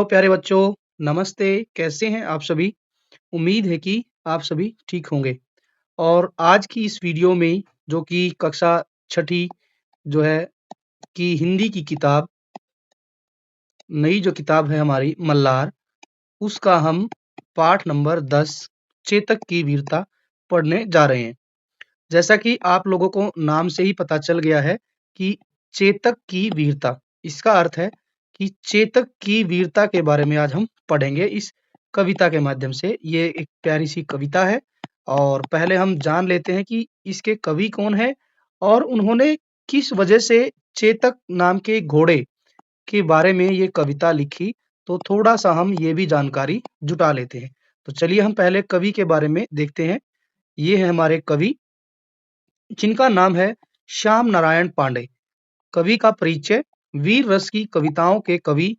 प्यारे बच्चों, नमस्ते, कैसे हैं आप सभी? उम्मीद है कि आप सभी ठीक होंगे। और आज की इस वीडियो में जो कि कक्षा छठी जो है कि हिंदी की किताब, नई जो किताब है हमारी मल्लार, उसका हम पाठ नंबर 10 चेतक की वीरता पढ़ने जा रहे हैं। जैसा कि आप लोगों को नाम से ही पता चल गया है कि चेतक की वीरता, इसका अर्थ है कि चेतक की वीरता के बारे में आज हम पढ़ेंगे इस कविता के माध्यम से। ये एक प्यारी-सी कविता है और पहले हम जान लेते हैं कि इसके कवि कौन हैं और उन्होंने किस वजह से चेतक नाम के घोड़े के बारे में ये कविता लिखी, तो थोड़ा-सा हम ये भी जानकारी जुटा लेते हैं। तो चलिए हम पहले कवि के बारे में देखते हैं। ये हैं हमारे कवि, जिनका नाम है श्याम नारायण पांडे। कवि का परिचय, वीर रस की कविताओं के कवि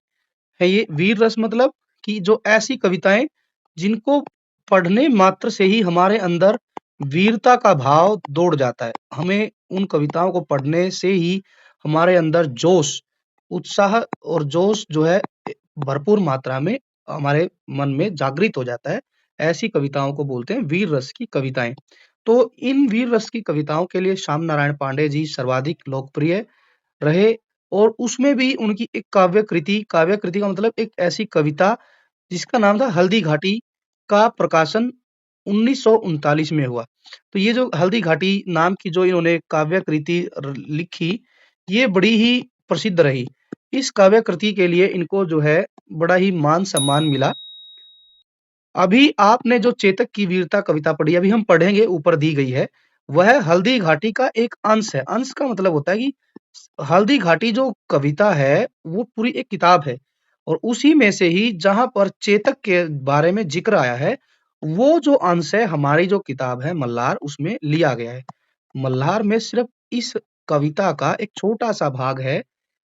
है ये। वीर रस मतलब कि जो ऐसी कविताएं जिनको पढ़ने मात्र से ही हमारे अंदर वीरता का भाव दौड़ जाता है। हमें उन कविताओं को पढ़ने से ही हमारे अंदर जोश, उत्साह और जोश जो है भरपूर मात्रा में हमारे मन में जागृत हो जाता है। ऐसी कविताओं को बोलते हैं वीर रस की कविताएं। तो इन वीर रस की कविताओं के लिए श्याम नारायण पांडे जी सर्वाधिक लोकप्रिय रहे और उसमें भी उनकी एक काव्य कृति का मतलब एक ऐसी कविता जिसका नाम था हल्दी घाटी का प्रकाशन 1939 में हुआ। तो ये जो हल्दी घाटी नाम की जो इन्होंने काव्य कृति लिखी, ये बड़ी ही प्रसिद्ध रही। इस काव्य कृति के लिए इनको जो है बड़ा ही मान सम्मान मिला। अभी आपने जो चेतक की वीरता कविता पढ़ी, अभी हम पढ़ेंगे, ऊपर दी गई है, वह हल्दी घाटी का एक अंश है। अंश का मतलब होता है कि हल्दी घाटी जो कविता है, वो पूरी एक किताब है और उसी में से ही जहाँ पर चेतक के बारे में जिक्र आया है, वो जो अंश है हमारी जो किताब है मल्हार, उसमें लिया गया है। मल्हार में सिर्फ इस कविता का एक छोटा-सा भाग है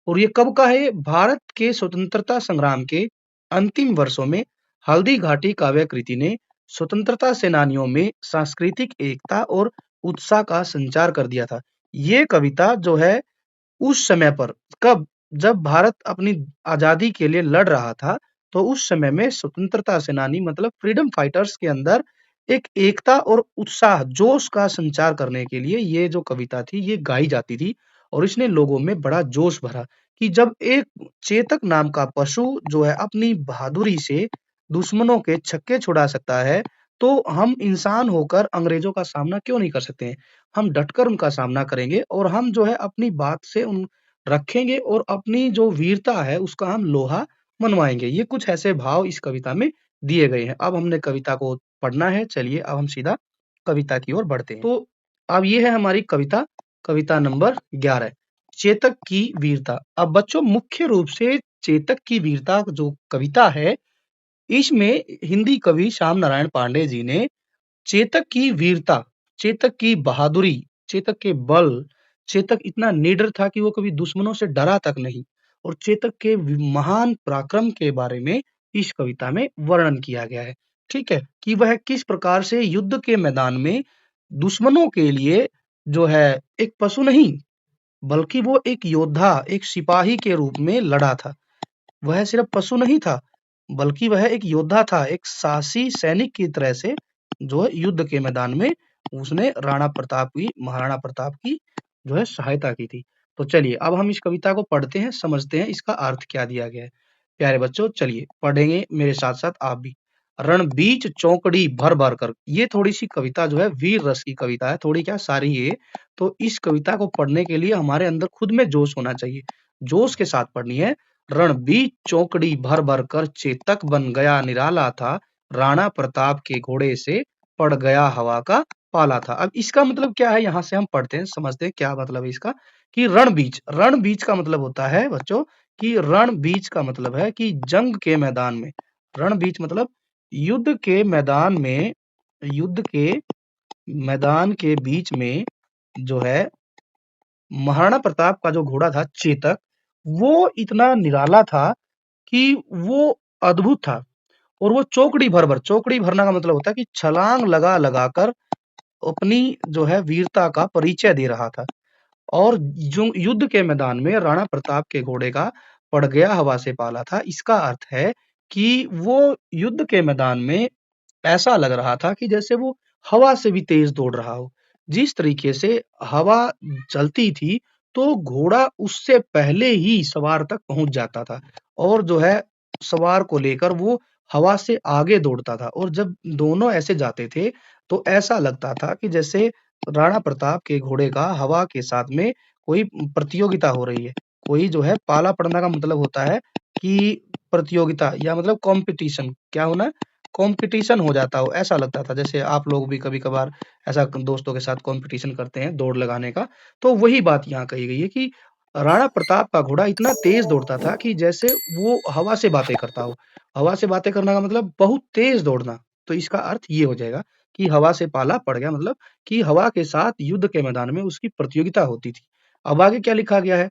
और ये कब का है? भारत के स्वतंत्रता संग्राम के अंतिम वर्षों में हल्दी घाटी काव्य कृति ने स्वतंत्रता सेनानियों में सांस्कृतिक एकता और उत्साह का संचार कर दिया था। ये कविता जो है उस समय पर, कब? जब भारत अपनी आजादी के लिए लड़ रहा था, तो उस समय में स्वतंत्रता सेनानी मतलब फ्रीडम फाइटर्स के अंदर एक एकता और उत्साह, जोश का संचार करने के लिए ये जो कविता थी, ये गाई जाती थी और इसने लोगों में बड़ा जोश भरा कि जब एक चेतक नाम का पशु जो है अपनी बहादुरी से दुश्मनों के छक्के छुड़ा सकता है, तो हम इंसान होकर अंग्रेजों का सामना क्यों नहीं कर सकते हैं? हम डटकर उनका सामना करेंगे और हम जो है अपनी बात से उन रखेंगे और अपनी जो वीरता है उसका हम लोहा मनवाएँगे। ये कुछ ऐसे भाव इस कविता में दिए गए हैं। अब हमने कविता को पढ़ना है, चलिए अब हम सीधा कविता की ओर बढ़ते हैं। तो अब ये है हमारी कविता, कविता नंबर 11, चेतक की वीरता। अब बच्चों मुख्य रूप से चेतक की वीरता जो कविता है, इसमें हिंदी कवि श्याम नारायण पांडे जी ने चेतक की वीरता, चेतक की बहादुरी, चेतक के बल, चेतक इतना निडर था कि वो कभी दुश्मनों से डरा तक नहीं और चेतक के महान पराक्रम के बारे में इस कविता में वर्णन किया गया है। ठीक है? कि वह किस प्रकार से युद्ध के मैदान में दुश्मनों के लिए जो है एक पशु नहीं, बल्कि वो एक योद्धा, एक सिपाही के रूप में लड़ा था। वह सिर्फ पशु नहीं था, बल्कि वह एक योद्धा था, एक साहसी सैनिक की तरह से जो है युद्ध के मैदान में उसने महाराणा प्रताप की जो है सहायता की थी। तो चलिए अब हम इस कविता को पढ़ते हैं, समझते हैं इसका अर्थ क्या दिया गया है। प्यारे बच्चों चलिए पढ़ेंगे मेरे साथ-साथ आप भी। रण बीच चौकड़ी भर-भर कर, ये थोड़ी-सी कविता जो है वीर रस की कविता है, थोड़ी क्या सारी है। तो इस कविता को पढ़ने के लिए हमारे अंदर खुद में जोश होना चाहिए, जोश के साथ पढ़नी है। रण बीच चौकड़ी भर-भर कर चेतक बन गया निराला था, राणा प्रताप के घोड़े से पड़ गया हवा का पाला था। अब इसका मतलब क्या है, यहाँ से हम पढ़ते हैं, समझते हैं क्या मतलब है इसका। कि रण बीच का मतलब होता है बच्चों कि रण बीच का मतलब है कि जंग के मैदान में, रण बीच मतलब युद्ध के मैदान में, युद्ध के मैदान के बीच में जो है महाराणा प्रताप का जो घोड़ा था चेतक, वो इतना निराला था कि वो अद्भुत था और वो चौकड़ी भरना का मतलब होता है कि छलांग लगा कर अपनी जो है वीरता का परिचय दे रहा था। और जो युद्ध के मैदान में राणा प्रताप के घोड़े का पड़ गया हवा से पाला था, इसका अर्थ है कि वो युद्ध के मैदान में ऐसा लग रहा था कि जैसे वो हवा से भी तेज दौड़ रहा हो। जिस तरीके से हवा चलती थी, तो घोड़ा उससे पहले ही सवार तक पहुँच जाता था और जो है सवार को लेकर वो हवा से आगे दौड़ता था और जब दोनों ऐसे जाते थे, तो ऐसा लगता था कि जैसे राणा प्रताप के घोड़े का हवा के साथ में कोई प्रतियोगिता हो रही है। कोई जो है पाला पड़ना का मतलब होता है कि प्रतियोगिता या मतलब कॉम्पिटिशन क्या होना? कॉम्पिटिशन हो जाता हो, ऐसा लगता था। जैसे आप लोग भी कभी-कभार ऐसा दोस्तों के साथ कॉम्पिटिशन करते हैं दौड़ लगाने का, तो वही बात यहाँ कही गई है कि राणा प्रताप का घोड़ा इतना तेज़ दौड़ता था कि जैसे वो हवा से बातें करता हो। हवा से बातें करने का मतलब बहुत तेज़ दौड़ना। तो इसका अर्थ ये हो जाएगा कि हवा से पाला पड़ गया मतलब कि हवा के साथ युद्ध के मैदान में उसकी प्रतियोगिता होती थी। अब आगे क्या लिखा गया है?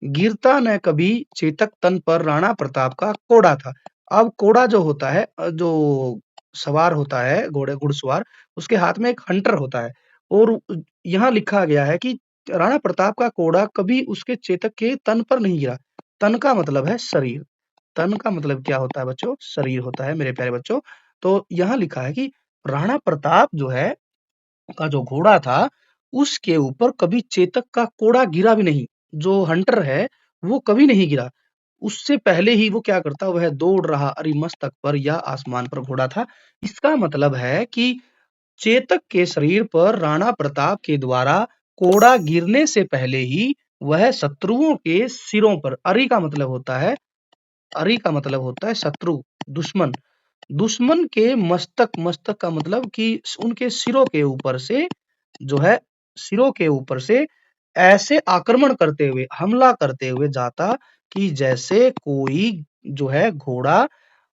गिरता न कभी चेतक तन पर राणा प्रताप का कोड़ा था। अब कोड़ा जो होता है जो सवार होता है घुड़सवार उसके हाथ में एक हंटर होता है और यहाँ लिखा गया है कि राणा प्रताप का कोड़ा कभी उसके चेतक के तन पर नहीं गिरा। तन का मतलब है शरीर। तन का मतलब क्या होता है बच्चों? शरीर होता है मेरे प्यारे बच्चों। तो यहाँ लिखा है कि राणा प्रताप जो है का जो घोड़ा था, उसके ऊपर कभी चेतक का कोड़ा गिरा भी नहीं। जो हंटर है, वो कभी नहीं गिरा। उससे पहले ही वो क्या करता, वह दौड़ रहा अरिमस्तक पर या आसमान पर घोड़ा था। इसका मतलब है कि चेतक के शरीर पर राणा प्रताप के द्वारा कोड़ा गिरने से पहले ही वह शत्रुओं के सिरों पर अरि का मतलब होता है शत्रु, दुश्मन। दुश्मन के मस्तक का मतलब कि उनके सिरों के ऊपर से जो है सिरों के ऊपर से ऐसे आक्रमण करते हुए हमला करते हुए जाता कि जैसे कोई जो है घोड़ा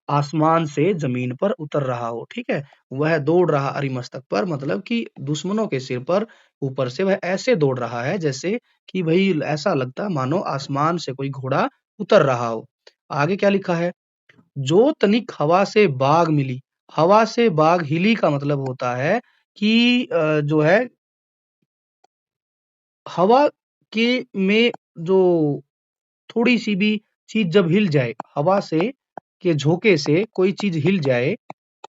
आसमान से जमीन पर उतर रहा हो, ठीक है? वह दौड़ रहा अरिमस्तक पर मतलब कि दुश्मनों के सिर पर ऊपर से वह ऐसे दौड़ रहा है जैसे कि भई ऐसा लगता मानो आसमान से कोई घोड़ा उतर रहा हो। आगे क्या लिखा है? जो तनिक हवा से बाग मिली, हवा से बाग हिली का मतलब होता है कि जो है हवा के में जो थोड़ी-सी भी चीज़ जब हिल जाए, हवा से के झोंके से कोई चीज़ हिल जाए,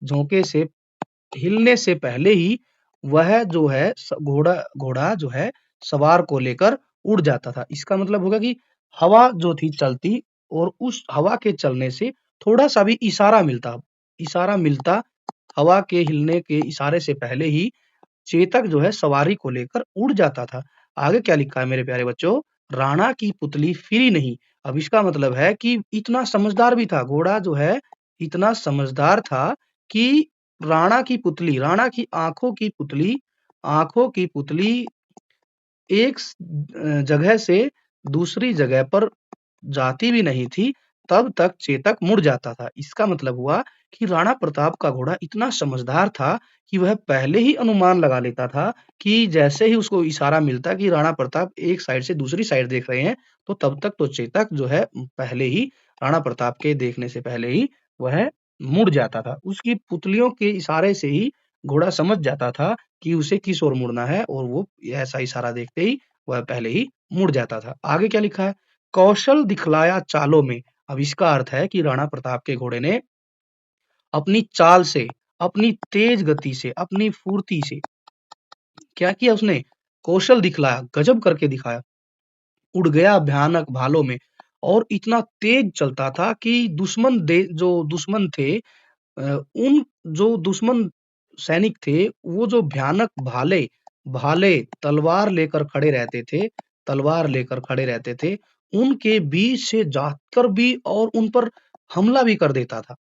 झोंके से हिलने से पहले ही वह जो है घोड़ा घोड़ा जो है सवार को लेकर उड़ जाता था। इसका मतलब होगा कि हवा जो थी चलती और उस हवा के चलने से थोड़ा-सा भी इशारा मिलता हवा के हिलने के इशारे से पहले ही चेतक जो है सवारी को लेकर उड़ जाता था। आगे क्या लिखा है मेरे प्यारे बच्चों? राणा की पुतली फिरी नहीं। अब इसका मतलब है कि इतना समझदार भी था, घोड़ा जो है इतना समझदार था कि राणा की आँखों की पुतली एक जगह से दूसरी जगह पर जाती भी नहीं थी, तब तक चेतक मुड़ जाता था। इसका मतलब हुआ कि राणा प्रताप का घोड़ा इतना समझदार था कि वह पहले ही अनुमान लगा लेता था कि जैसे ही उसको इशारा मिलता कि राणा प्रताप एक साइड से दूसरी साइड देख रहे हैं, तो तब तक तो चेतक जो है पहले ही राणा प्रताप के देखने से पहले ही वह मुड़ जाता था। उसकी पुतलियों के इशारे से ही घोड़ा समझ जाता था कि उसे किस ओर मुड़ना है और वो ऐसा इशारा देखते ही वह पहले ही मुड़ जाता था। आगे क्या लिखा है? कौशल दिखलाया चालों में। अब इसका अर्थ है कि राणा प्रताप के घोड़े ने अपनी चाल से, अपनी तेज गति से, अपनी फुर्ती से क्या किया उसने? कौशल दिखलाया, गजब करके दिखाया। उड़ गया भयानक भालों में और इतना तेज चलता था कि जो दुश्मन थे उन जो दुश्मन सैनिक थे, वो जो भयानक भाले भाले तलवार लेकर खड़े रहते थे, उनके बीच से जाकर भी और उन पर हमला भी कर देता था।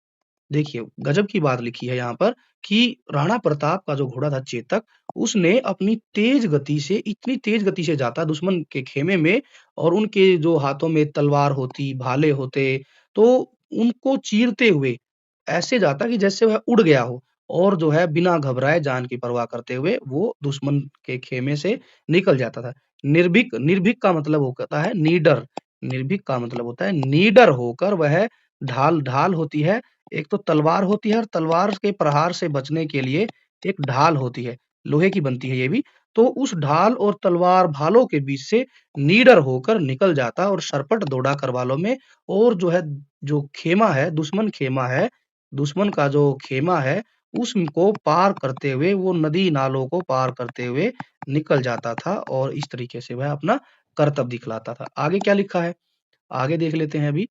देखिए, गज़ब की बात लिखी है यहाँ पर कि राणा प्रताप का जो घोड़ा था चेतक, उसने अपनी तेज़ गति से इतनी तेज़ गति से जाता दुश्मन के खेमे में और उनके जो हाथों में तलवार होती, भाले होते, तो उनको चीरते हुए ऐसे जाता कि जैसे वह उड़ गया हो और जो है बिना घबराए जान की परवाह करते हुए वो दुश्मन के खेमे से निकल जाता था। निर्भीक का मतलब होता है निडर, निर्भीक का मतलब होता है निडर होकर वह ढाल ढाल होती है, एक तो तलवार होती है और तलवार के प्रहार से बचने के लिए एक ढाल होती है, लोहे की बनती है ये भी। तो उस ढाल और तलवार भालों के बीच से निडर होकर निकल जाता और सरपट दौड़ा करवालों में, और जो है जो खेमा है, दुश्मन का जो खेमा है, उसको पार करते हुए वो नदी नालों को पार करते हुए निकल जाता था और इस तरीके से वह अपना करतब दिखलाता था। आगे क्या लिखा है? आगे देख लेते हैं अभी।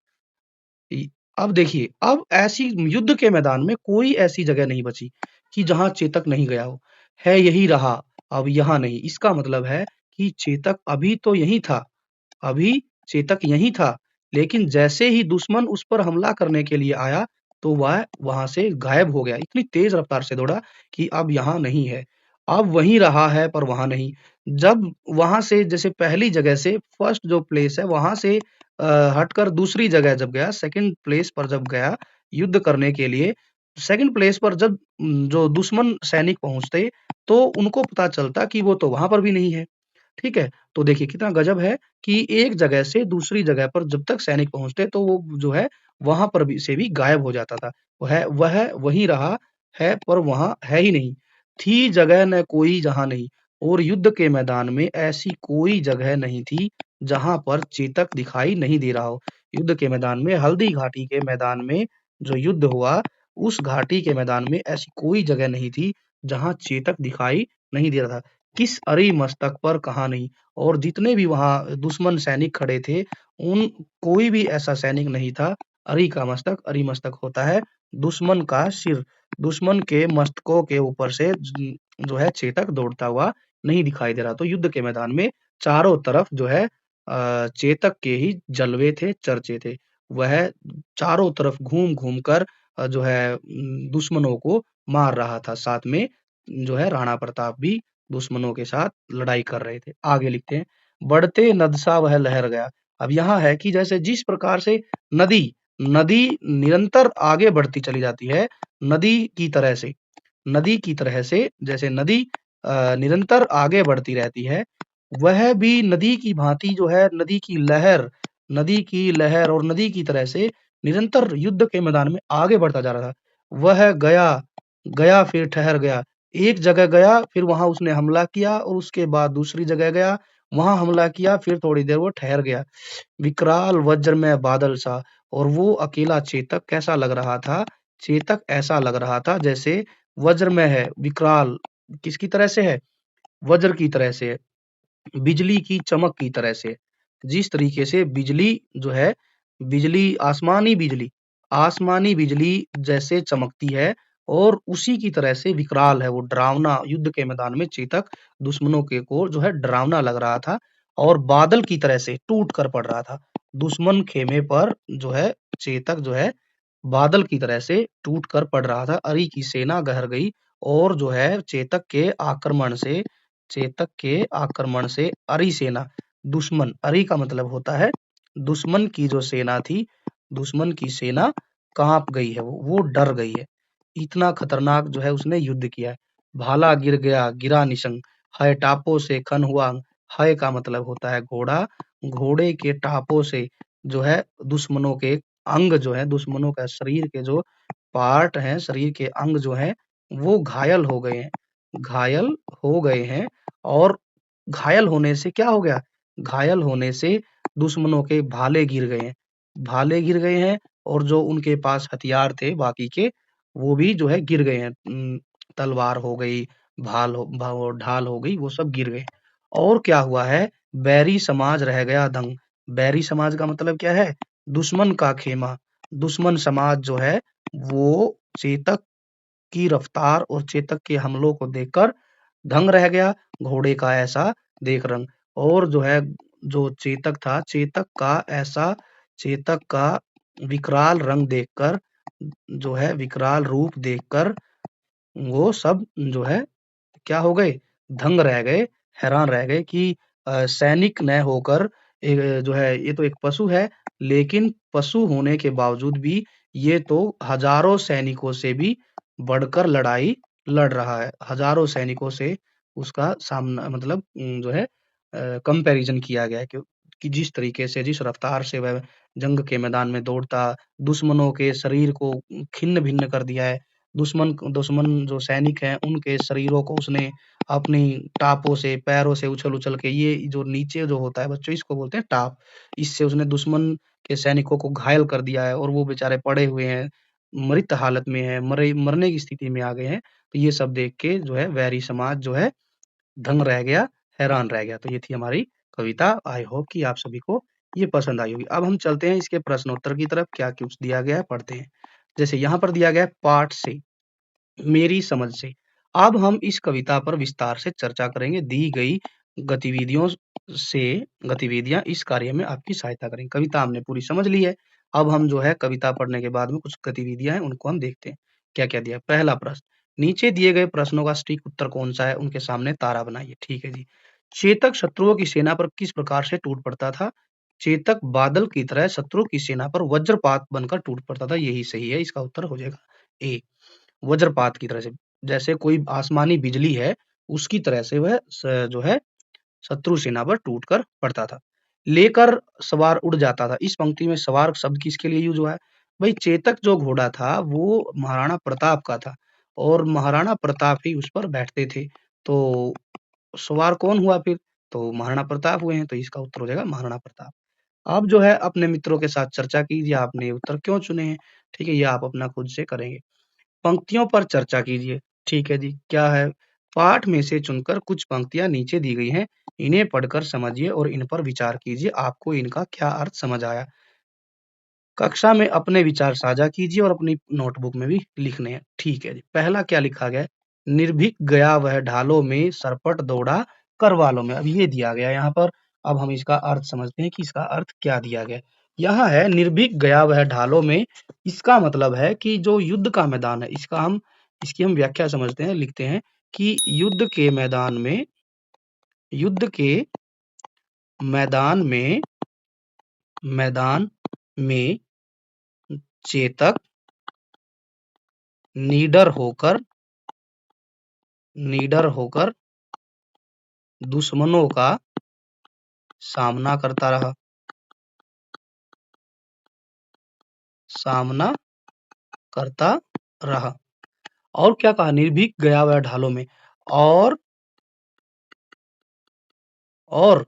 इ अब देखिए, अब ऐसी युद्ध के मैदान में कोई ऐसी जगह नहीं बची कि जहाँ चेतक नहीं गया हो। है यही रहा, अब यहाँ नहीं। इसका मतलब है कि चेतक अभी तो यहीं था, अभी चेतक यहीं था, लेकिन जैसे ही दुश्मन उस पर हमला करने के लिए आया, तो वह वहाँ से गायब हो गया। इतनी तेज़ रफ़्तार से दौड़ा कि अब यहाँ नहीं है। अब वहीं रहा है पर वहाँ नहीं। जब वहाँ से जैसे पहली जगह से फर्स्ट जो प्लेस है वहाँ से हटकर दूसरी जगह जब गया, सेकंड प्लेस पर जब गया युद्ध करने के लिए, सेकंड प्लेस पर जब जो दुश्मन सैनिक पहुँचते, तो उनको पता चलता कि वो तो वहाँ पर भी नहीं है। ठीक है? तो देखिए कितना गज़ब है कि एक जगह से दूसरी जगह पर जब तक सैनिक पहुँचते तो वो जो है वहाँ पर भी से भी गायब हो जाता था। वह वहीं रहा है पर वहाँ है ही नहीं। थी जगह न कोई जहाँ नहीं, और युद्ध के मैदान में ऐसी कोई जगह नहीं थी जहाँ पर चेतक दिखाई नहीं दे रहा हो। युद्ध के मैदान में हल्दी घाटी के मैदान में जो युद्ध हुआ, उस घाटी के मैदान में ऐसी कोई जगह नहीं थी जहाँ चेतक दिखाई नहीं दे रहा था। किस अरि मस्तक पर कहाँ नहीं, और जितने भी वहाँ दुश्मन सैनिक खड़े थे, उन कोई भी ऐसा सैनिक नहीं था। अरि का मस्तक, अरि मस्तक होता है दुश्मन का सिर, दुश्मन के मस्तकों के ऊपर से जो है चेतक दौड़ता हुआ नहीं दिखाई दे रहा। तो युद्ध के मैदान में चारों तरफ जो है चेतक के ही जलवे थे, चर्चे थे। वह चारों तरफ घूम-घूम कर जो है दुश्मनों को मार रहा था। साथ में जो है राणा प्रताप भी दुश्मनों के साथ लड़ाई कर रहे थे। आगे लिखते हैं, बढ़ते नद सा वह लहर गया। अब यहाँ है कि जैसे जिस प्रकार से नदी नदी निरंतर आगे बढ़ती चली जाती है, नदी की तरह से नदी की तरह से जैसे नदी निरंतर आगे बढ़ती रहती है, वह भी नदी की भांति जो है नदी की लहर और नदी की तरह से निरंतर युद्ध के मैदान में आगे बढ़ता जा रहा था। वह गया, गया फिर ठहर गया। एक जगह गया, फिर वहाँ उसने हमला किया और उसके बाद दूसरी जगह गया, वहाँ हमला किया, फिर थोड़ी देर वो ठहर गया। विकराल वज्रमय बादल सा, और वो अकेला चेतक कैसा लग रहा था? चेतक ऐसा लग रहा था जैसे वज्रमय है, विकराल किसकी तरह से है? वज्र की तरह से है। बिजली की चमक की तरह से। जिस तरीके से बिजली जो है, बिजली आसमानी बिजली जैसे चमकती है, और उसी की तरह से विकराल है, वो डरावना युद्ध के मैदान में चेतक दुश्मनों के को जो है डरावना लग रहा था और बादल की तरह से टूट कर पड़ रहा था। दुश्मन खेमे पर जो है चेतक जो है बादल की तरह से टूट कर पड़ रहा था। अरि की सेना गहर गई, और जो है चेतक के आक्रमण से अरि सेना, दुश्मन, अरि का मतलब होता है दुश्मन की जो सेना थी, दुश्मन की सेना काँप गई है, वो डर गई है। इतना खतरनाक जो है उसने युद्ध किया है। भाला गिर गया, गिरा निशंक, है टापों से खन हुआ अंग। है का मतलब होता है घोड़ा, घोड़े के टापों से जो है दुश्मनों के अंग जो है, दुश्मनों का शरीर के जो पार्ट हैं, शरीर के अंग जो हैं, वो घायल हो गए हैं। घायल हो गए हैं, और घायल होने से क्या हो गया? घायल होने से दुश्मनों के भाले गिर गए हैं। भाले गिर गए हैं, और जो उनके पास हथियार थे बाकी के, वो भी जो है गिर गए हैं। तलवार हो गई, ढाल हो गई, वो सब गिर गए। और क्या हुआ है? बैरी समाज रह गया दंग। बैरी समाज का मतलब क्या है? दुश्मन का खेमा। दुश्मन समाज जो है, वो चेतक की रफ्तार और चेतक के हमलों को देखकर दंग रह गया, घोड़े का ऐसा देख रंग। और जो है, जो चेतक था, चेतक का विकराल रंग देखकर, जो है विकराल रूप देखकर, वो सब जो है क्या हो गए? दंग रह गए, हैरान रह गए कि सैनिक न होकर जो है ये तो एक पशु है, लेकिन पशु होने के बावजूद भी ये तो हजारों सैनिकों से भी बढ़कर लड़ाई लड़ रहा है। हजारों सैनिकों से उसका सामना मतलब जो है कंपैरिजन किया गया है कि जिस तरीके से, जिस रफ्तार से वह जंग के मैदान में दौड़ता, दुश्मनों के शरीर को छिन्न-भिन्न कर दिया है। दुश्मन दुश्मन जो सैनिक हैं उनके शरीरों को उसने अपनी टापों से, पैरों से उछल-उछल के, ये जो नीचे जो होता है बच्चों इसको बोलते हैं टाप। इससे उसने दुश्मन के सैनिकों को घायल कर दिया है और वो बेचारे पड़े हुए हैं, मृत हालत में हैं, मरने की स्थिति में आ गए हैं। तो ये सब देख के जो है वैरी समाज जो है दंग रह गया, हैरान रह गया। तो ये थी हमारी कविता। आई होप कि आप सभी को ये पसंद आई होगी। अब हम चलते हैं इसके प्रश्नोत्तर की तरफ, क्या कुछ दिया गया है पढ़ते हैं। जैसे यहाँ पर दिया गया है पाठ से, मेरी समझ से। अब हम इस कविता पर विस्तार से चर्चा करेंगे। दी गई गतिविधियों से गतिविधियां इस कार्य में आपकी सहायता करेंगी। कविता हमने पूरी समझ ली है। अब हम जो है कविता पढ़ने के बाद में कुछ गतिविधियां हैं उनको हम देखते हैं। क्या-क्या दिया है? पहला प्रश्न, नीचे दिए गए प्रश्नों का सटीक उत्तर कौन सा है? उनके सामने तारा बनाइए। ठीक है जी। चेतक शत्रुओं की सेना पर किस प्रकार से टूट पड़ता था? चेतक बादल की तरह शत्रु की सेना पर वज्रपात बनकर टूट पड़ता था। यही सही है, इसका उत्तर हो जाएगा ए। वज्रपात की तरह से, जैसे कोई आसमानी बिजली है, उसकी तरह से वह जो है शत्रु सेना पर टूट कर पड़ता था। लेकर सवार उड़ जाता था। इस पंक्ति में सवार शब्द किसके लिए यूज हुआ है? भाई चेतक जो घोड़ा था वो महाराणा प्रताप का था और महाराणा प्रताप ही उस पर बैठते थे। तो सवार कौन हुआ फिर? तो महाराणा प्रताप हुए हैं, तो इसका उत्तर हो जाएगा महाराणा प्रताप। आप जो है अपने मित्रों के साथ चर्चा कीजिए, आपने ये उत्तर क्यों चुने हैं? ठीक है, ये आप अपना खुद से करेंगे। पंक्तियों पर चर्चा कीजिए। ठीक है जी, क्या है? पाठ में से चुनकर कुछ पंक्तियाँ नीचे दी गई हैं, इन्हें पढ़कर समझिए और इन पर विचार कीजिए, आपको इनका क्या अर्थ समझ आया? कक्षा में अपने विचार साझा कीजिए और अपनी नोटबुक में भी लिखने हैं। ठीक है जी, पहला क्या लिखा गया है? निर्भीक गया वह ढालों में, सरपट दौड़ा करवालों में। अब ये दिया गया है यहाँ पर। अब हम इसका अर्थ समझते हैं कि इसका अर्थ क्या दिया गया है। यहाँ है निर्भीक गया वह ढालों में, इसका मतलब है कि जो युद्ध का मैदान है, इसकी हम व्याख्या समझते हैं, लिखते हैं कि युद्ध के मैदान में चेतक निडर होकर दुश्मनों का सामना करता रहा। सामना करता रहा। और क्या कहा? निर्भीक गया वह ढालों में, और और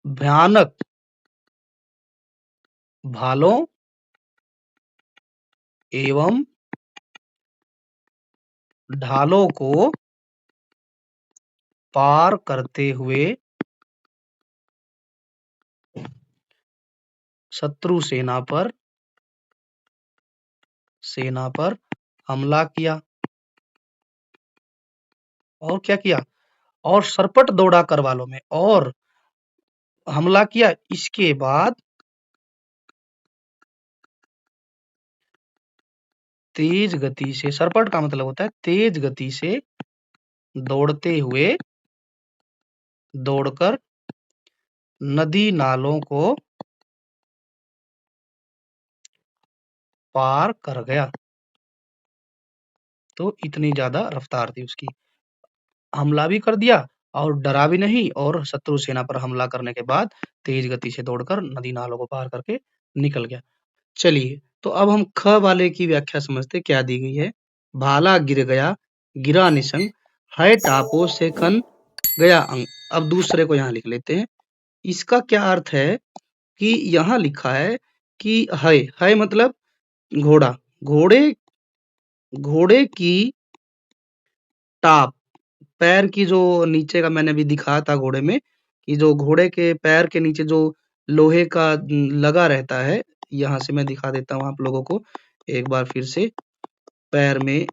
भयानक भालों एवं ढालों को पार करते हुए शत्रु सेना पर हमला किया। और क्या किया? और सरपट दौड़ा करवालों में, और हमला किया। इसके बाद तेज गति से, सरपट का मतलब होता है तेज गति से दौड़कर नदी नालों को पार कर गया। तो इतनी ज्यादा रफ्तार थी उसकी। हमला भी कर दिया और डरा भी नहीं, और शत्रु सेना पर हमला करने के बाद तेज गति से दौड़कर नदी नालों को पार करके निकल गया। चलिए, तो अब हम ख वाले की व्याख्या समझते, क्या दी गई है? भाला गिर गया, गिरा निसंग, है टापो से खन गया अंग। अब दूसरे को यहाँ लिख लेते हैं। इसका क्या अर्थ है कि यहाँ लिखा है कि है मतलब घोड़ा, घोड़े घोड़े की टाप, पैर की जो नीचे का मैंने अभी दिखाया था घोड़े में, कि जो घोड़े के पैर के नीचे जो लोहे का लगा रहता है, यहाँ से मैं दिखा देता हूँ आप लोगों को एक बार फिर से। पैर में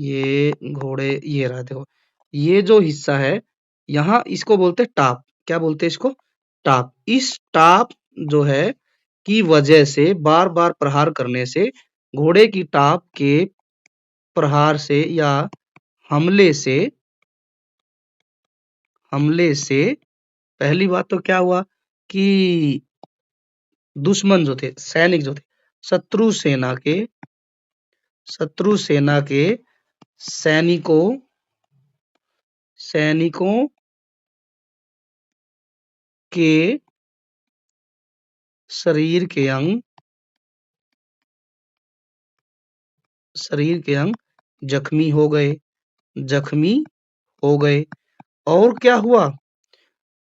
ये घोड़े, ये रहा देखो, ये जो हिस्सा है यहाँ, इसको बोलते हैं टाप। क्या बोलते हैं इसको? टाप। इस टाप जो है की वजह से बार बार प्रहार करने से, घोड़े की टाप के प्रहार से या हमले से पहली बात तो क्या हुआ कि दुश्मन जो थे, सैनिक जो थे, शत्रु सेना के सैनिकों के शरीर के अंग जख्मी हो गए, जख्मी हो गए। और क्या हुआ?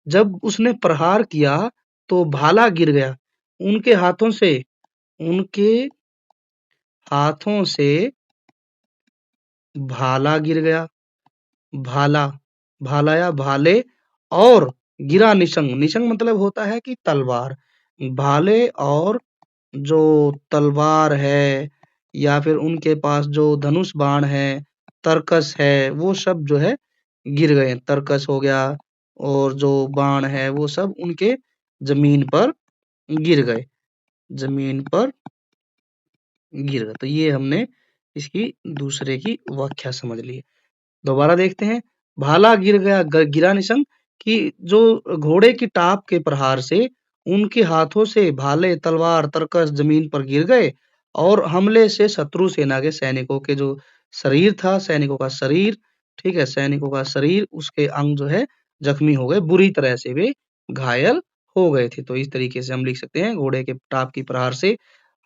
जब उसने प्रहार किया तो भाला गिर गया। उनके हाथों से उनके हाथों से भाला गिर गया। भाला, भाला या भाले और गिरा निशंग। निशंग मतलब होता है कि तलवार। भाले और जो तलवार है या फिर उनके पास जो धनुष बाण है, तरकस है, वो सब जो है गिर गए। तरकस हो गया और जो बाण है वो सब उनके जमीन पर गिर गए। जमीन पर गिर गए। तो ये हमने इसकी दूसरे की व्याख्या समझ ली। दोबारा देखते हैं। भाला गिर गया, गिरा निशंक कि जो घोड़े की टाप के प्रहार से उनके हाथों से भाले, तलवार, तरकस जमीन पर गिर गए और हमले से शत्रु सेना के सैनिकों के जो शरीर था, सैनिकों का शरीर, ठीक है, सैनिकों का शरीर, उसके अंग जो है जख्मी हो गए, बुरी तरह से वे घायल हो गए थे। तो इस तरीके से हम लिख सकते हैं, घोड़े के टाप की प्रहार से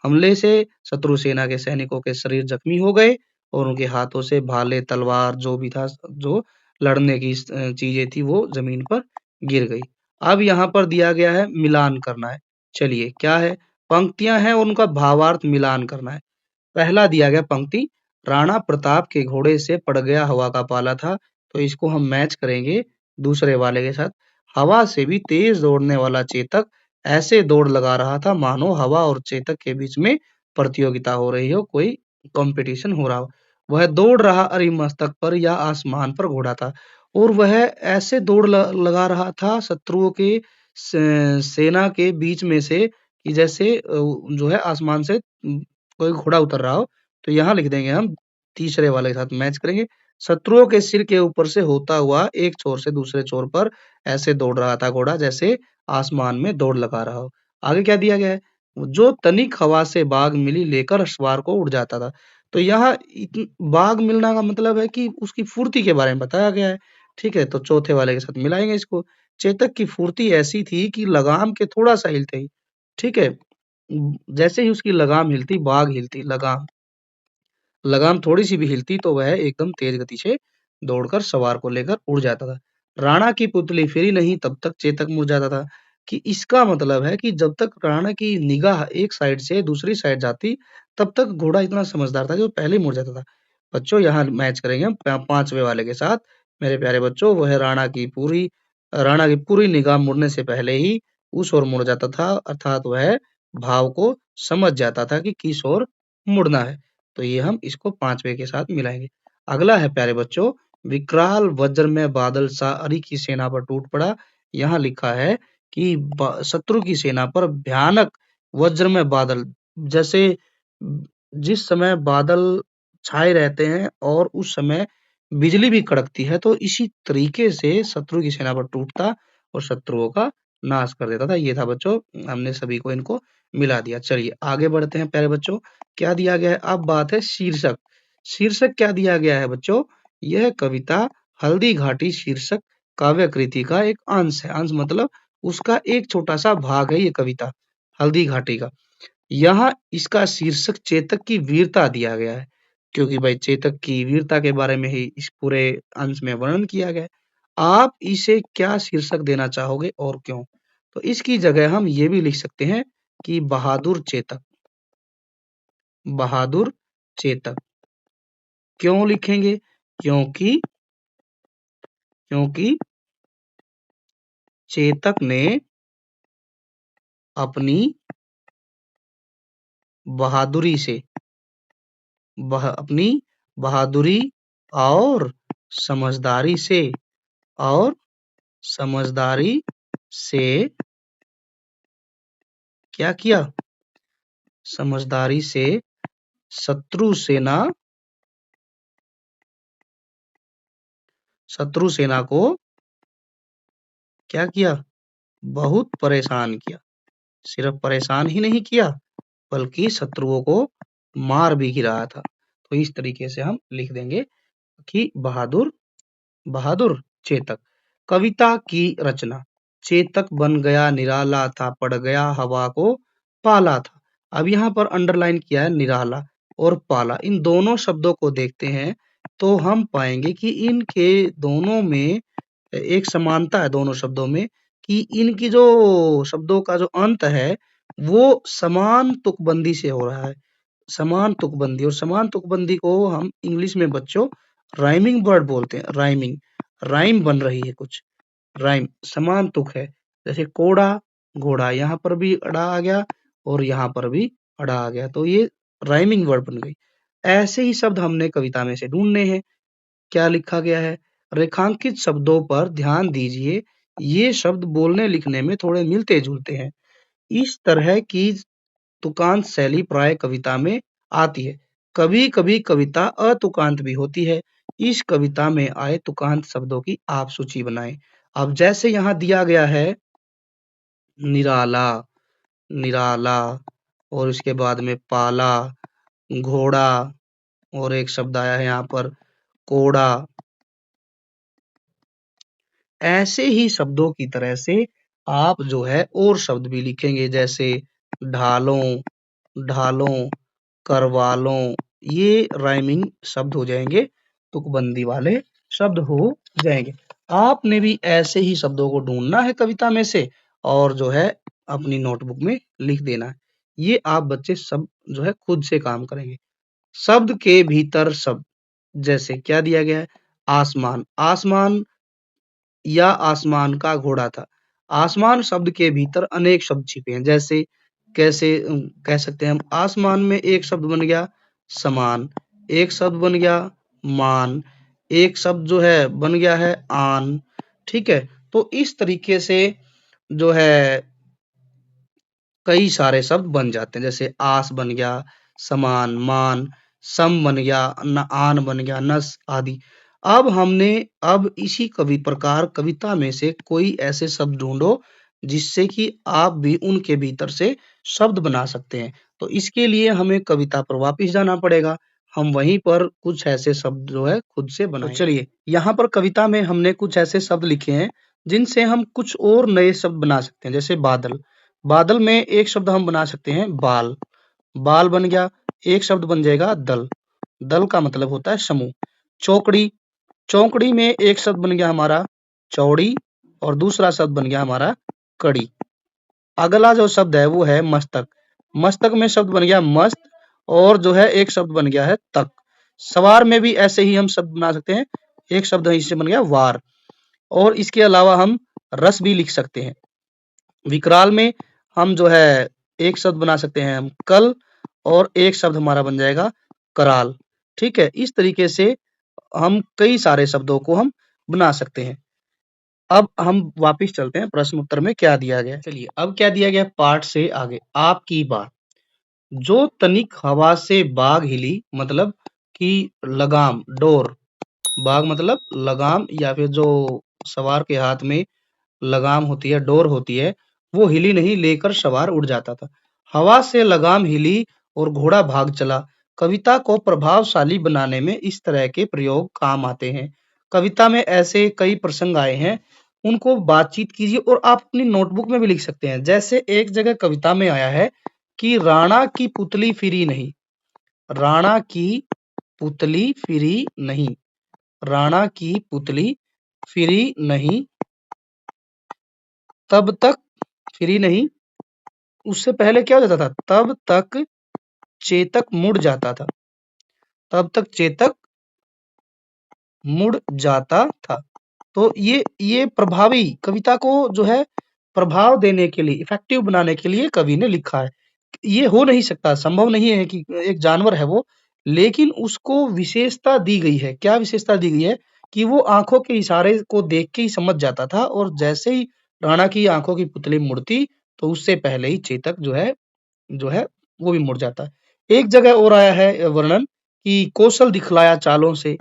हमले से शत्रु सेना के सैनिकों के शरीर जख्मी हो गए और उनके हाथों से भाले, तलवार जो भी था, जो लड़ने की चीजें थी वो जमीन पर गिर गई। अब यहाँ पर दिया गया है मिलान करना है। चलिए क्या है? पंक्तियां हैं और उनका भावार्थ मिलान करना है। पहला दिया गया पंक्ति, राणा प्रताप के घोड़े से पड़ गया हवा का पाला था। तो इसको हम मैच करेंगे दूसरे वाले के साथ। हवा से भी तेज दौड़ने वाला चेतक ऐसे दौड़ लगा रहा था मानो हवा और चेतक के बीच में प्रतियोगिता हो रही हो, कोई कंपटीशन हो रहा हो। वह दौड़ रहा अरि मस्तक पर या आसमान पर घोड़ा था और वह ऐसे दौड़ लगा रहा था शत्रुओं के सेना के बीच में से कि जैसे जो है आसमान से कोई घोड़ा उतर रहा हो। तो यहाँ लिख देंगे हम, तीसरे वाले के साथ मैच करेंगे। शत्रुओं के सिर के ऊपर से होता हुआ एक छोर से दूसरे छोर पर ऐसे दौड़ रहा था घोड़ा जैसे आसमान में दौड़ लगा रहा हो। आगे क्या दिया गया है? जो तनिक हवा से बाग मिली लेकर सवार को उड़ जाता था। तो यहाँ बाग मिलना का मतलब है कि उसकी फुर्ती के बारे में बताया गया है। ठीक है, तो चौथे वाले के साथ मिलाएंगे इसको। चेतक की फुर्ती ऐसी थी कि लगाम के थोड़ा सा हिलते ही, ठीक है, जैसे ही उसकी लगाम हिलती, बाग हिलती, लगाम लगाम थोड़ी-सी भी हिलती तो वह एकदम तेज गति से दौड़कर सवार को लेकर उड़ जाता था। राणा की पुतली फिरी नहीं तब तक चेतक मुड़ जाता था। कि इसका मतलब है कि जब तक राणा की निगाह एक साइड से दूसरी साइड जाती, तब तक घोड़ा इतना समझदार था कि वो पहले ही मुड़ जाता था। बच्चों यहाँ मैच करेंगे हम 5वें वाले के साथ। मेरे प्यारे बच्चों, वह राणा की पूरी निगाह मुड़ने से पहले ही उस ओर मुड़ जाता था, अर्थात वह भाव को समझ जाता था कि किस ओर मुड़ना है। तो ये हम इसको 5वें के साथ मिलाएँगे। अगला है प्यारे बच्चों, विकराल वज्र में बादल सा अरि की सेना पर टूट पड़ा। यहाँ लिखा है कि शत्रु की सेना पर भयानक वज्र में बादल, जैसे जिस समय बादल छाए रहते हैं और उस समय बिजली भी कड़कती है, तो इसी तरीके से शत्रु की सेना पर टूटता और शत्रुओं का नाश कर देता था। ये था बच्चों, हमने सभी को इनको मिला दिया। चलिए आगे बढ़ते हैं प्यारे बच्चों। क्या दिया गया है? अब बात है शीर्षक। शीर्षक क्या दिया गया है बच्चों? यह कविता हल्दी घाटी शीर्षक काव्य कृति का एक अंश है। अंश मतलब उसका एक छोटा-सा भाग है ये कविता, हल्दी घाटी का। यहाँ इसका शीर्षक चेतक की वीरता दिया गया है, क्योंकि भाई चेतक की वीरता के बारे में ही इस पूरे अंश में वर्णन किया गया है। आप इसे क्या शीर्षक देना चाहोगे और क्यों? तो इसकी जगह हम ये भी लिख सकते हैं कि बहादुर चेतक। बहादुर चेतक क्यों लिखेंगे? क्योंकि क्योंकि चेतक ने अपनी बहादुरी से अपनी बहादुरी और समझदारी से और समझदारी से क्या किया? समझदारी से शत्रु सेना शत्रु सेना को क्या किया? बहुत परेशान किया। सिर्फ परेशान ही नहीं किया, बल्कि शत्रुओं को मार भी गिराया था। तो इस तरीके से हम लिख देंगे कि बहादुर बहादुर चेतक। कविता की रचना। चेतक बन गया निराला था, पड़ गया हवा को पाला था। अब यहाँ पर अंडरलाइन किया है निराला। और पाला, इन दोनों शब्दों को देखते हैं तो हम पाएंगे कि इनके दोनों में एक समानता है दोनों शब्दों में, कि इनकी जो शब्दों का जो अंत है वो समान तुकबंदी से हो रहा है। समान तुकबंदी, और समान तुकबंदी को हम इंग्लिश में बच्चों राइमिंग वर्ड बोलते हैं। राइमिंग, राइम बन रही है कुछ, राइम समान तुक है। जैसे कोड़ा घोड़ा, यहाँ पर भी अड़ा आ गया और यहाँ पर भी अड़ा आ गया, तो ये राइमिंग वर्ड बन गई। ऐसे ही शब्द हमने कविता में से ढूंढने हैं। क्या लिखा गया है? रेखांकित शब्दों पर ध्यान दीजिए, ये शब्द बोलने लिखने में थोड़े मिलते जुलते हैं। इस तरह की तुकांत शैली प्राय कविता में आती है। कभी कभी कविता अतुकांत भी होती है। इस कविता में आए तुकांत शब्दों की आप सूची बनाएं। अब जैसे यहाँ दिया गया है निराला, निराला, और इसके बाद में पाला, घोड़ा, और एक शब्द आया है यहाँ पर कोड़ा। ऐसे ही शब्दों की तरह से आप जो है और शब्द भी लिखेंगे, जैसे ढालों, ढालों, करवालों, ये राइमिंग शब्द हो जाएंगे, तुकबंदी वाले शब्द हो जाएंगे। आपने भी ऐसे ही शब्दों को ढूंढना है कविता में से और जो है अपनी नोटबुक में लिख देना है। ये आप बच्चे सब जो है खुद से काम करेंगे। शब्द के भीतर शब्द, जैसे क्या दिया गया है? आसमान, आसमान या आसमान का घोड़ा था। आसमान शब्द के भीतर अनेक शब्द छिपे हैं, जैसे कैसे कह सकते हैं हम, आसमान में एक शब्द बन गया समान, एक शब्द बन गया मान, एक शब्द जो है बन गया है आन। ठीक है, तो इस तरीके से जो है कई सारे शब्द बन जाते हैं, जैसे आस बन गया, समान, मान, सम बन गया, आन बन गया, नस आदि। अब इसी प्रकार कविता में से कोई ऐसे शब्द ढूंढो जिससे कि आप भी उनके भीतर से शब्द बना सकते हैं। तो इसके लिए हमें कविता पर वापस जाना पड़ेगा। हम वहीं पर कुछ ऐसे शब्द जो है खुद से बनाएंगे। तो चलिए, यहाँ पर कविता में हमने कुछ ऐसे शब्द लिखे हैं जिनसे हम कुछ और नए शब्द बना सकते हैं, जैसे बादल। बादल में एक शब्द हम बना सकते हैं बाल, बाल बन गया। एक शब्द बन जाएगा दल, दल का मतलब होता है समूह। चौकड़ी, चौकड़ी में एक शब्द बन गया हमारा चौड़ी और दूसरा शब्द बन गया हमारा कड़ी। अगला जो शब्द है वो है मस्तक, मस्तक में शब्द बन गया मस्त और जो है एक शब्द बन गया है तक। सवार में भी ऐसे ही हम शब्द बना सकते हैं, एक शब्द इससे बन गया वार, और इसके अलावा हम रस भी लिख सकते हैं। विकराल में हम जो है एक शब्द बना सकते हैं हम कल और एक शब्द हमारा बन जाएगा कराल। ठीक है, इस तरीके से हम कई सारे शब्दों को हम बना सकते हैं। अब हम वापस चलते हैं प्रश्न उत्तर में क्या दिया गया है। चलिए, अब क्या दिया गया पाठ से आगे, आपकी बात। जो तनिक हवा से बाग हिली, मतलब कि लगाम, डोर, बाग मतलब लगाम, या फिर जो सवार के हाथ में लगाम होती है, डोर होती है, वो हिली नहीं, लेकर सवार उड़ जाता था। हवा से लगाम हिली और घोड़ा भाग चला। कविता को प्रभावशाली बनाने में इस तरह के प्रयोग काम आते हैं। कविता में ऐसे कई प्रसंग आए हैं, उनको बातचीत कीजिए और आप अपनी नोटबुक में भी लिख सकते हैं। जैसे एक जगह कविता में आया है कि राणा की पुतली फिरी नहीं, राणा की पुतली फिरी नहीं, राणा की पुतली फिरी नहीं, तब तक फिरी नहीं, उससे पहले क्या हो जाता था, तब तक चेतक मुड़ जाता था, तब तक चेतक मुड़ जाता था। तो ये प्रभावी, कविता को जो है प्रभाव देने के लिए, इफेक्टिव बनाने के लिए कवि ने लिखा है। ये हो नहीं सकता, संभव नहीं है कि एक जानवर है वो, लेकिन उसको विशेषता दी गई है। क्या विशेषता दी गई है? कि वो आंखों के इशारे को देख के ही समझ जाता था, और जैसे ही राणा की आंखों की पुतली मुड़ती तो उससे पहले ही चेतक जो है वो भी मुड़ जाता है। एक जगह और आया है वर्णन कि कौशल दिखलाया चालों से।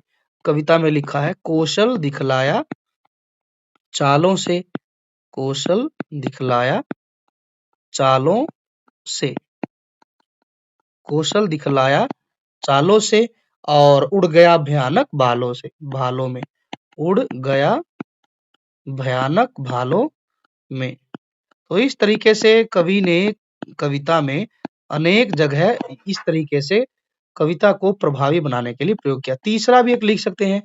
कविता में लिखा है कौशल दिखलाया चालों से, कौशल दिखलाया चालों से, कौशल दिखलाया चालों से, और उड़ गया भयानक भालों से, भालों में, उड़ गया भयानक भालों में। तो इस तरीके से कवि ने कविता में अनेक जगह इस तरीके से कविता को प्रभावी बनाने के लिए प्रयोग किया। तीसरा भी एक लिख सकते हैं,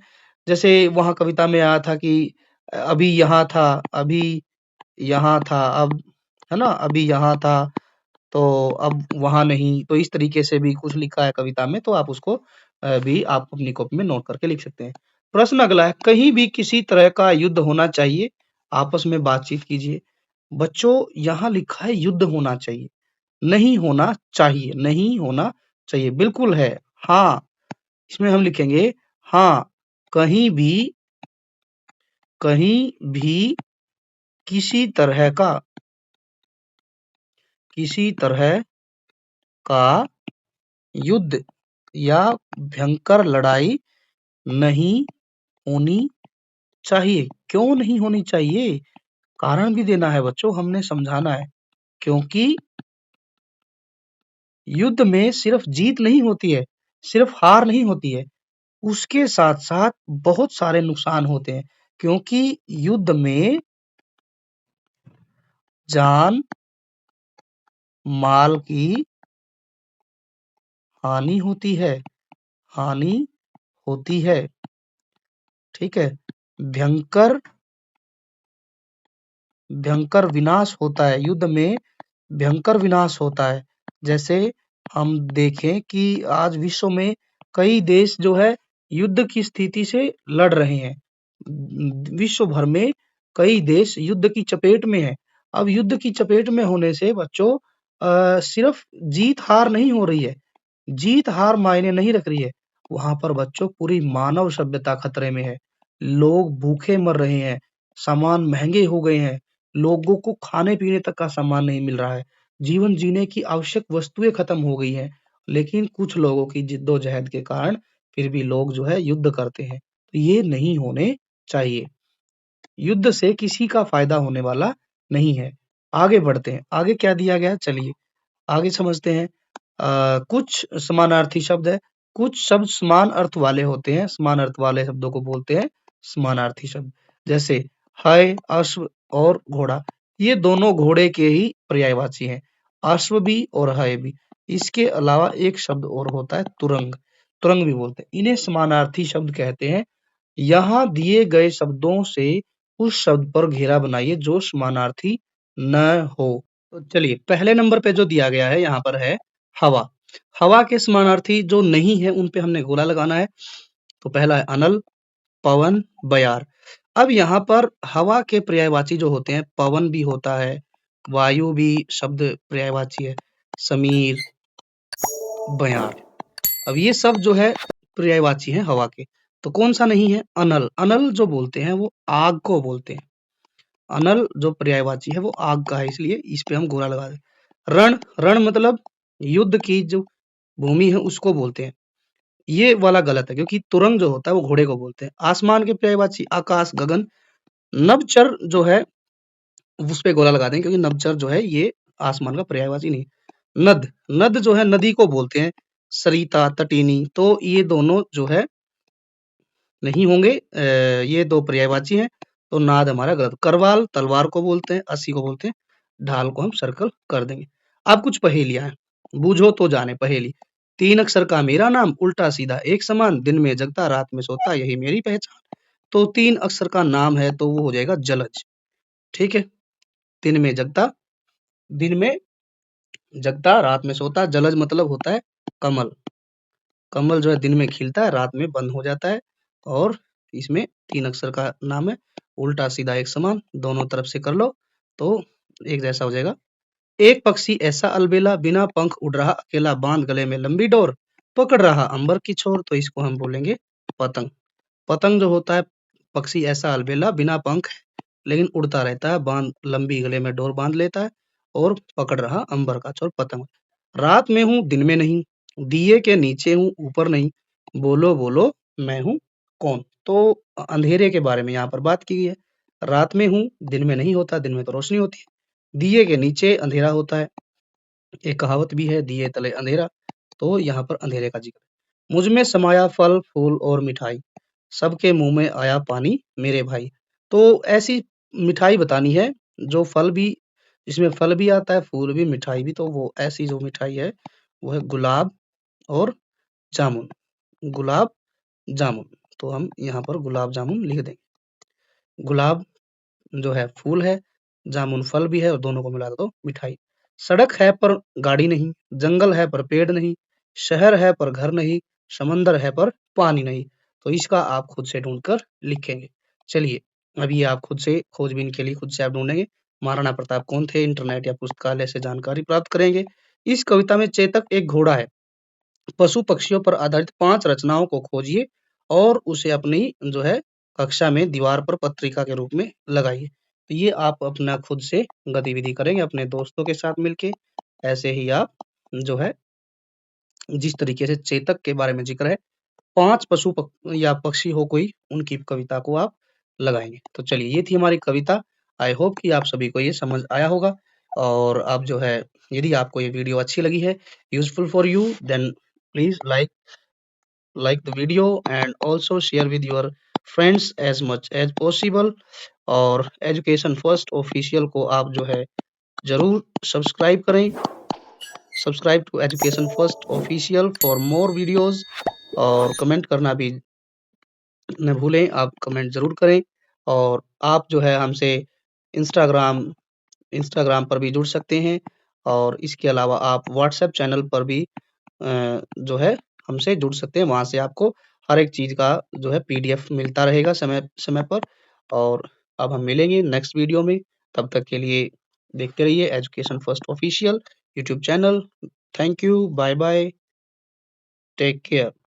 जैसे वहाँ कविता में आया था कि अभी यहाँ था, अभी यहाँ था, अब है ना? अभी यहाँ था, तो अब वहाँ नहीं, तो इस तरीके से भी कुछ लिखा है कविता में, तो आप उसको भी आप अपनी कॉपी में नोट करके लिख सकते हैं। प्रश्न अगला है, कहीं भी किसी तरह का युद्ध होना चाहिए, आपस में बातचीत कीजिए। बच्चों, यहाँ लिखा है युद्ध होना चाहिए, नहीं होना चाहिए, नहीं होना चाहिए, बिल्कुल है। हाँ, इसमें हम लिखेंगे हाँ, कहीं भी किसी तरह का युद्ध या भयंकर लड़ाई नहीं होनी चाहिए। क्यों नहीं होनी चाहिए? कारण भी देना है बच्चों, हमने समझाना है। क्योंकि युद्ध में सिर्फ जीत नहीं होती है, सिर्फ हार नहीं होती है, उसके साथ-साथ बहुत सारे नुकसान होते हैं। क्योंकि युद्ध में जान माल की हानि होती है, हानि होती है। ठीक है? भयंकर भयंकर विनाश होता है, युद्ध में भयंकर विनाश होता है। जैसे हम देखें कि आज विश्व में कई देश जो है युद्ध की स्थिति से लड़ रहे हैं। विश्व भर में कई देश युद्ध की चपेट में हैं। अब युद्ध की चपेट में होने से बच्चों सिर्फ जीत हार नहीं हो रही है, जीत हार मायने नहीं रख रही है, वहां पर बच्चों पूरी मानव सभ्यता खतरे में है। लोग भूखे मर रहे हैं, सामान महंगे हो गए हैं, लोगों को खाने पीने तक का सामान नहीं मिल रहा है, जीवन जीने की आवश्यक वस्तुएं खत्म हो गई हैं। लेकिन कुछ लोगों की जिद्दोजहद के कारण फिर भी लोग जो है युद्ध करते हैं, तो ये नहीं होने चाहिए। युद्ध से किसी का फायदा होने वाला नहीं है। आगे बढ़ते हैं, आगे क्या दिया गया है चलिए आगे समझते हैं। कुछ समानार्थी शब्द है, कुछ शब्द समान अर्थ वाले होते हैं, समान अर्थ वाले शब्दों को बोलते हैं समानार्थी शब्द। जैसे है, अश्व और घोड़ा, ये दोनों घोड़े के ही पर्यायवाची हैं, अश्व भी और है भी। इसके अलावा एक शब्द और होता है तुरंग, तुरंग भी बोलते हैं, इन्हें समानार्थी शब्द कहते हैं। यहाँ दिए गए शब्दों से उस शब्द पर घेरा बनाइए जो समानार्थी न हो। तो चलिए पहले नंबर पे जो दिया गया है यहाँ पर है हवा। हवा के समानार्थी जो नहीं है उन पे हमने गोला लगाना है। तो पहला है अनल, पवन, बयार। अब यहाँ पर हवा के पर्यायवाची जो होते हैं, पवन भी होता है, वायु भी शब्द पर्यायवाची है, समीर, बयार। अब ये सब जो है पर्यायवाची है हवा के। तो कौन सा नहीं है? अनल। अनल जो बोलते हैं वो आग को बोलते हैं। अनल जो पर्यायवाची है वो आग का है, इसलिए इस पे हम गोला लगा दें। रण, रण मतलब युद्ध की जो भूमि है उसको बोलते हैं। ये वाला गलत है क्योंकि तुरंग जो होता है वो घोड़े को बोलते हैं। आसमान के पर्यायवाची आकाश, गगन। नभचर जो है उस पे गोला लगा दें क्योंकि नभचर जो है ये आसमान का पर्यायवाची नहीं। नद, नद जो है नदी को बोलते हैं, सरिता, तटीनी। तो ये दोनों जो है नहीं होंगे, ये दो पर्यायवाची हैं, तो नाद हमारा गलत। करवाल तलवार को बोलते हैं, अस्सी को बोलते हैं, ढाल को हम सर्कल कर देंगे। अब कुछ पहेलियां हैं, बूझो तो जाने पहेली। तीन अक्षर का मेरा नाम, उल्टा सीधा एक समान, दिन में जगता रात में सोता यही मेरी पहचान। तो तीन अक्षर का नाम है तो वो हो जाएगा जलज। ठीक है, दिन में जगता, दिन में जगता रात में सोता, जलज मतलब होता है कमल। कमल जो है दिन में खिलता है, रात में बंद हो जाता है। और इसमें तीन अक्षर का नाम है, उल्टा सीधा एक समान, दोनों तरफ से कर लो तो एक जैसा हो जाएगा। एक पक्षी ऐसा अलबेला, बिना पंख उड़ रहा अकेला, बांध गले में लंबी डोर, पकड़ रहा अंबर की छोर। तो इसको हम बोलेंगे पतंग। पतंग जो होता है पक्षी ऐसा अलबेला, बिना पंख लेकिन उड़ता रहता है, बांध लंबी गले में डोर बांध लेता है और पकड़ रहा अंबर का छोर, पतंग। रात में हूँ दिन में नहीं, दिए के नीचे हूँ ऊपर नहीं, बोलो बोलो मैं हूँ कौन। तो अंधेरे के बारे में यहाँ पर बात की गई है। रात में हूँ दिन में नहीं होता, दिन में तो रोशनी होती है, दिए के नीचे अंधेरा होता है, एक कहावत भी है दिए तले अंधेरा, तो यहाँ पर अंधेरे का जिक्र। मुझ में समाया फल फूल और मिठाई, सबके मुंह में आया पानी मेरे भाई। तो ऐसी मिठाई बतानी है जो फल भी, जिसमें फल भी आता है, फूल भी, मिठाई भी। तो वो ऐसी जो मिठाई है वो है गुलाब और जामुन, गुलाब जामुन। तो हम यहाँ पर गुलाब जामुन लिख देंगे। गुलाब जो है फूल है, जामुन फल भी है और दोनों को मिला दो मिठाई। सड़क है पर गाड़ी नहीं, जंगल है पर पेड़ नहीं, शहर है पर घर नहीं, समंदर है पर पानी नहीं। तो इसका आप खुद से ढूँढ कर लिखेंगे। चलिए, अभी आप खुद से खोजबीन के लिए खुद से आप ढूँढेंगे। महाराणा प्रताप कौन थे? इंटरनेट या पुस्तकालय से जानकारी प्राप्त करेंगे। इस कविता में चेतक एक घोड़ा है। पशु-पक्षियों पर आधारित 5 रचनाओं को खोजिए और उसे अपनी जो है कक्षा में दीवार पर पत्रिका के रूप में लगाइए। तो ये आप अपना खुद से गतिविधि करेंगे अपने दोस्तों के साथ मिलके। ऐसे ही आप जो है जिस तरीके से चेतक के बारे में ज़िक्र है, 5 पशु पक या पक्षी हो कोई, उनकी कविता को आप लगाएँगे। तो चलिए ये थी हमारी कविता। आई होप कि आप सभी को ये समझ आया होगा और आप जो है यदि आपको ये वीडियो अच्छी लगी है, useful for you then please like the video and also share with your friends as much as possible और एजुकेशन फर्स्ट ऑफिशियल को आप जो है ज़रूर सब्सक्राइब करें। Subscribe to education first official for more videos और कमेंट करना भी ना भूलें, आप कमेंट ज़रूर करें और आप जो है हमसे इंस्टाग्राम इंस्टाग्राम पर भी जुड़ सकते हैं और इसके अलावा आप व्हाट्सएप चैनल पर भी जो है हमसे जुड़ सकते हैं। वहाँ से आपको हर एक चीज़ का जो है पीडीएफ मिलता रहेगा समय-समय पर और अब हम मिलेंगे नेक्स्ट वीडियो में। तब तक के लिए देखते रहिए education first official YouTube channel. Thank you, bye bye, take care.